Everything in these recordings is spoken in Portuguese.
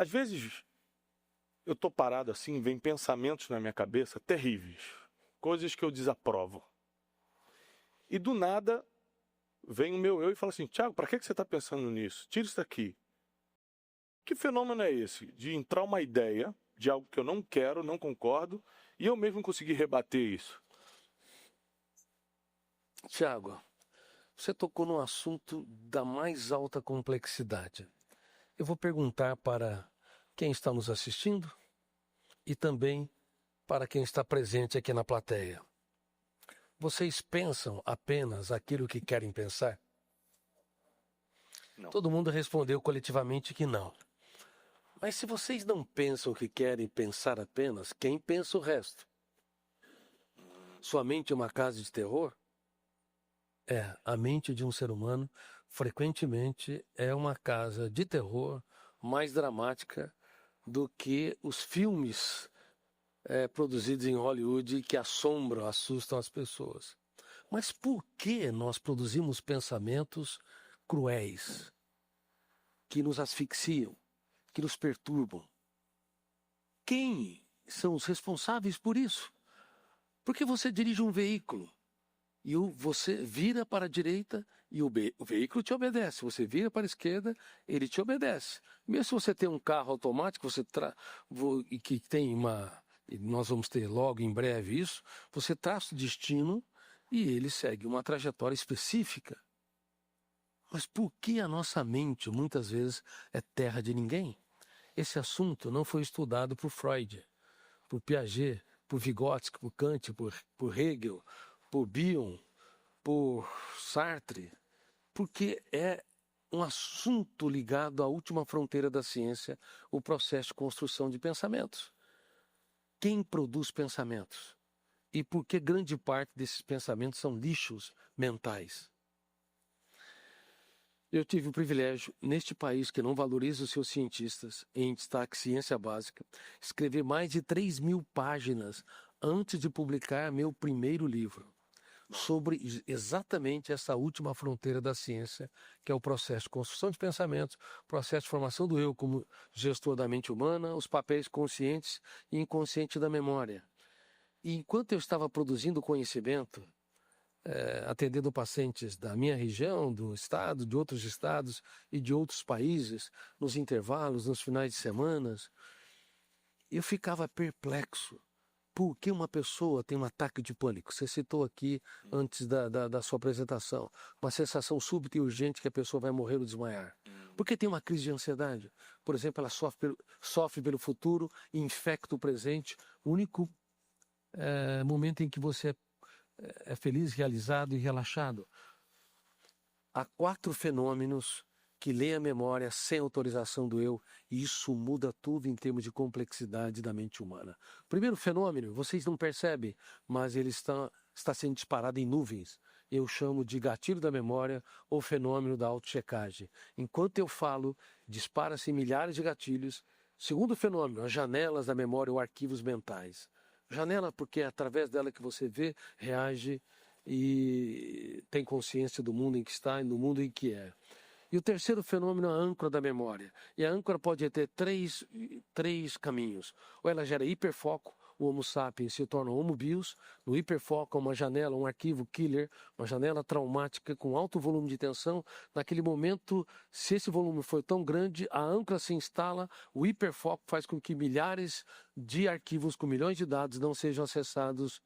Às vezes eu tô parado assim, vem pensamentos na minha cabeça terríveis, coisas que eu desaprovo. E do nada vem o meu eu e fala assim: Tiago, para que você está pensando nisso? Tira isso daqui. Que fenômeno é esse? De entrar uma ideia de algo que eu não quero, não concordo, e eu mesmo conseguir rebater isso. Tiago, você tocou num assunto da mais alta complexidade. Eu vou perguntar para quem está nos assistindo e também para quem está presente aqui na plateia. Vocês pensam apenas aquilo que querem pensar? Não. Todo mundo respondeu coletivamente que não. Mas se vocês não pensam o que querem pensar apenas, quem pensa o resto? Sua mente é uma casa de terror? A mente de um ser humano frequentemente é uma casa de terror mais dramática do que os filmes produzidos em Hollywood que assombram, assustam as pessoas. Mas por que nós produzimos pensamentos cruéis, que nos asfixiam, que nos perturbam? Quem são os responsáveis por isso? Porque você dirige um veículo e você vira para a direita e o veículo te obedece. Você vira para a esquerda, ele te obedece. Mesmo se você tem um carro automático, e que tem e nós vamos ter logo em breve isso, você traça o destino e ele segue uma trajetória específica. Mas por que a nossa mente muitas vezes é terra de ninguém? Esse assunto não foi estudado por Freud, por Piaget, por Vygotsky, por Kant, por Hegel, por Bion, por Sartre, porque é um assunto ligado à última fronteira da ciência, o processo de construção de pensamentos. Quem produz pensamentos? E por que grande parte desses pensamentos são lixos mentais? Eu tive o privilégio, neste país que não valoriza os seus cientistas, em destaque ciência básica, escrever mais de 3.000 páginas antes de publicar meu primeiro livro, sobre exatamente essa última fronteira da ciência, que é o processo de construção de pensamentos, processo de formação do eu como gestor da mente humana, os papéis conscientes e inconscientes da memória. E enquanto eu estava produzindo conhecimento, atendendo pacientes da minha região, do estado, de outros estados e de outros países, nos intervalos, nos finais de semana, eu ficava perplexo. Por que uma pessoa tem um ataque de pânico? Você citou aqui, antes da sua apresentação, uma sensação súbita e urgente que a pessoa vai morrer ou desmaiar. Por que tem uma crise de ansiedade? Por exemplo, ela sofre pelo futuro e infecta o presente, o único momento em que você é feliz, realizado e relaxado. Há 4 fenômenos que leem a memória sem autorização do eu, e isso muda tudo em termos de complexidade da mente humana. Primeiro fenômeno, vocês não percebem, mas ele está sendo disparado em nuvens. Eu chamo de gatilho da memória ou fenômeno da autochecagem. Enquanto eu falo, dispara-se milhares de gatilhos. Segundo fenômeno, as janelas da memória ou arquivos mentais. Janela porque é através dela que você vê, reage e tem consciência do mundo em que está e do mundo em que é. E o terceiro fenômeno é a âncora da memória. E a âncora pode ter três caminhos. Ou ela gera hiperfoco, o Homo sapiens se torna Homo bios. No hiperfoco é uma janela, um arquivo killer, uma janela traumática com alto volume de tensão. Naquele momento, se esse volume for tão grande, a âncora se instala, o hiperfoco faz com que milhares de arquivos com milhões de dados não sejam acessados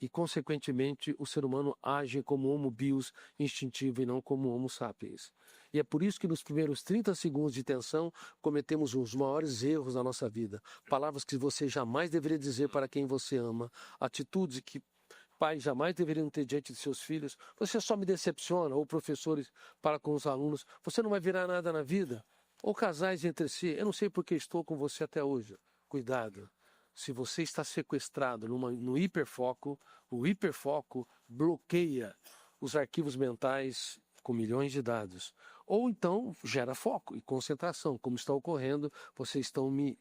e, consequentemente, o ser humano age como Homo bios instintivo e não como Homo sapiens. E é por isso que nos primeiros 30 segundos de tensão cometemos os maiores erros da nossa vida. Palavras que você jamais deveria dizer para quem você ama, atitudes que pais jamais deveriam ter diante de seus filhos. Você só me decepciona, ou professores para com os alunos. Você não vai virar nada na vida. Ou casais entre si. Eu não sei por que estou com você até hoje. Cuidado. Se você está sequestrado no hiperfoco, o hiperfoco bloqueia os arquivos mentais com milhões de dados. Ou então gera foco e concentração, como está ocorrendo, vocês estão me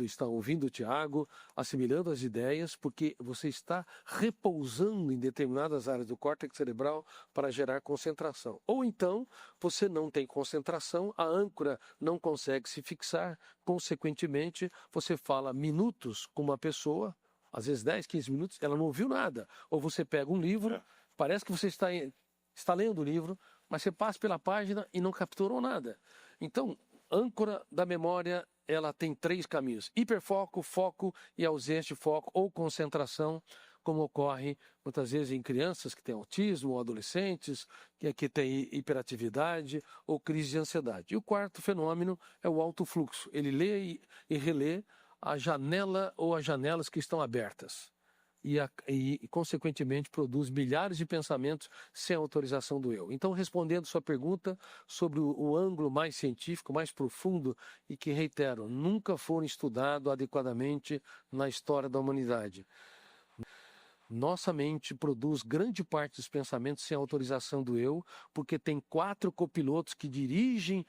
está ouvindo o Tiago, assimilando as ideias, porque você está repousando em determinadas áreas do córtex cerebral para gerar concentração. Ou então, você não tem concentração, a âncora não consegue se fixar, consequentemente, você fala minutos com uma pessoa, às vezes 10, 15 minutos, ela não ouviu nada. Ou você pega um livro, parece que você está lendo o livro, mas você passa pela página e não capturou nada. Então, âncora da memória, ela tem 3 caminhos: hiperfoco, foco e ausência de foco, ou concentração, como ocorre muitas vezes em crianças que têm autismo, ou adolescentes que têm hiperatividade ou crise de ansiedade. E o quarto fenômeno é o alto fluxo. Ele lê e relê a janela ou as janelas que estão abertas. E, consequentemente, produz milhares de pensamentos sem autorização do eu. Então, respondendo sua pergunta sobre o ângulo mais científico, mais profundo, e que, reitero, nunca foram estudados adequadamente na história da humanidade. Nossa mente produz grande parte dos pensamentos sem autorização do eu, porque tem 4 copilotos que dirigem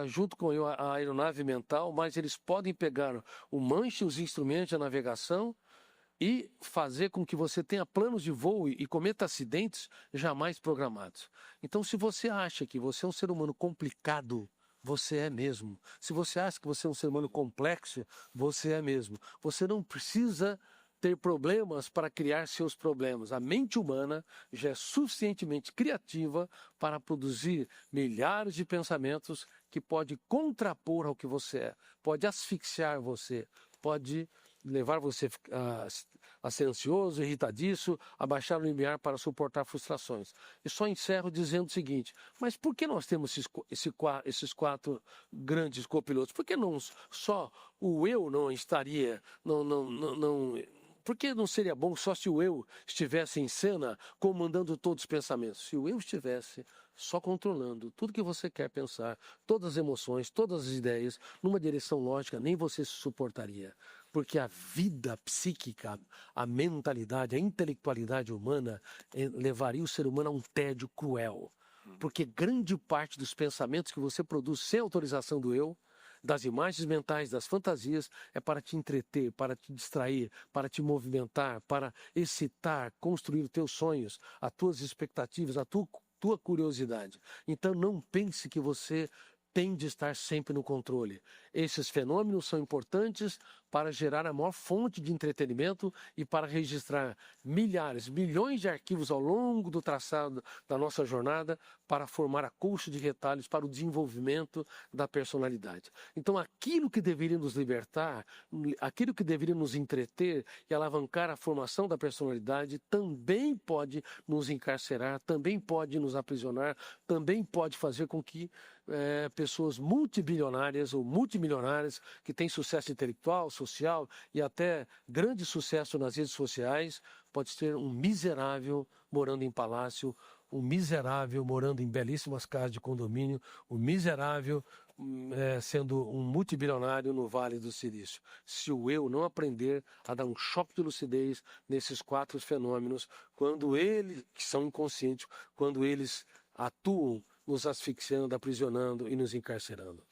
junto com eu a aeronave mental, mas eles podem pegar o manche, os instrumentos de navegação e fazer com que você tenha planos de voo e cometa acidentes jamais programados. Então, se você acha que você é um ser humano complicado, você é mesmo. Se você acha que você é um ser humano complexo, você é mesmo. Você não precisa ter problemas para criar seus problemas. A mente humana já é suficientemente criativa para produzir milhares de pensamentos que pode contrapor ao que você é, pode asfixiar você, pode levar você a ser ansioso, irritadiço, a baixar o limiar para suportar frustrações. E só encerro dizendo o seguinte: mas por que nós temos esses 4 grandes copilotos? Por que não só o eu não estaria, por que não seria bom só se o eu estivesse em cena comandando todos os pensamentos? Se o eu estivesse só controlando tudo que você quer pensar, todas as emoções, todas as ideias, numa direção lógica, nem você se suportaria. Porque a vida psíquica, a mentalidade, a intelectualidade humana levaria o ser humano a um tédio cruel. Porque grande parte dos pensamentos que você produz sem autorização do eu, das imagens mentais, das fantasias, é para te entreter, para te distrair, para te movimentar, para excitar, construir os teus sonhos, as tuas expectativas, a tua curiosidade. Então não pense que você tem de estar sempre no controle. Esses fenômenos são importantes para gerar a maior fonte de entretenimento e para registrar milhares, milhões de arquivos ao longo do traçado da nossa jornada para formar a colcha de retalhos para o desenvolvimento da personalidade. Então, aquilo que deveria nos libertar, aquilo que deveria nos entreter e alavancar a formação da personalidade também pode nos encarcerar, também pode nos aprisionar, também pode fazer com que pessoas multibilionárias ou multimilionárias que têm sucesso intelectual, social e até grande sucesso nas redes sociais, pode ser um miserável morando em palácio, um miserável morando em belíssimas casas de condomínio, um miserável sendo um multibilionário no Vale do Silício. Se o eu não aprender a dar um choque de lucidez nesses 4 fenômenos, quando eles, que são inconscientes, quando eles atuam nos asfixiando, aprisionando e nos encarcerando.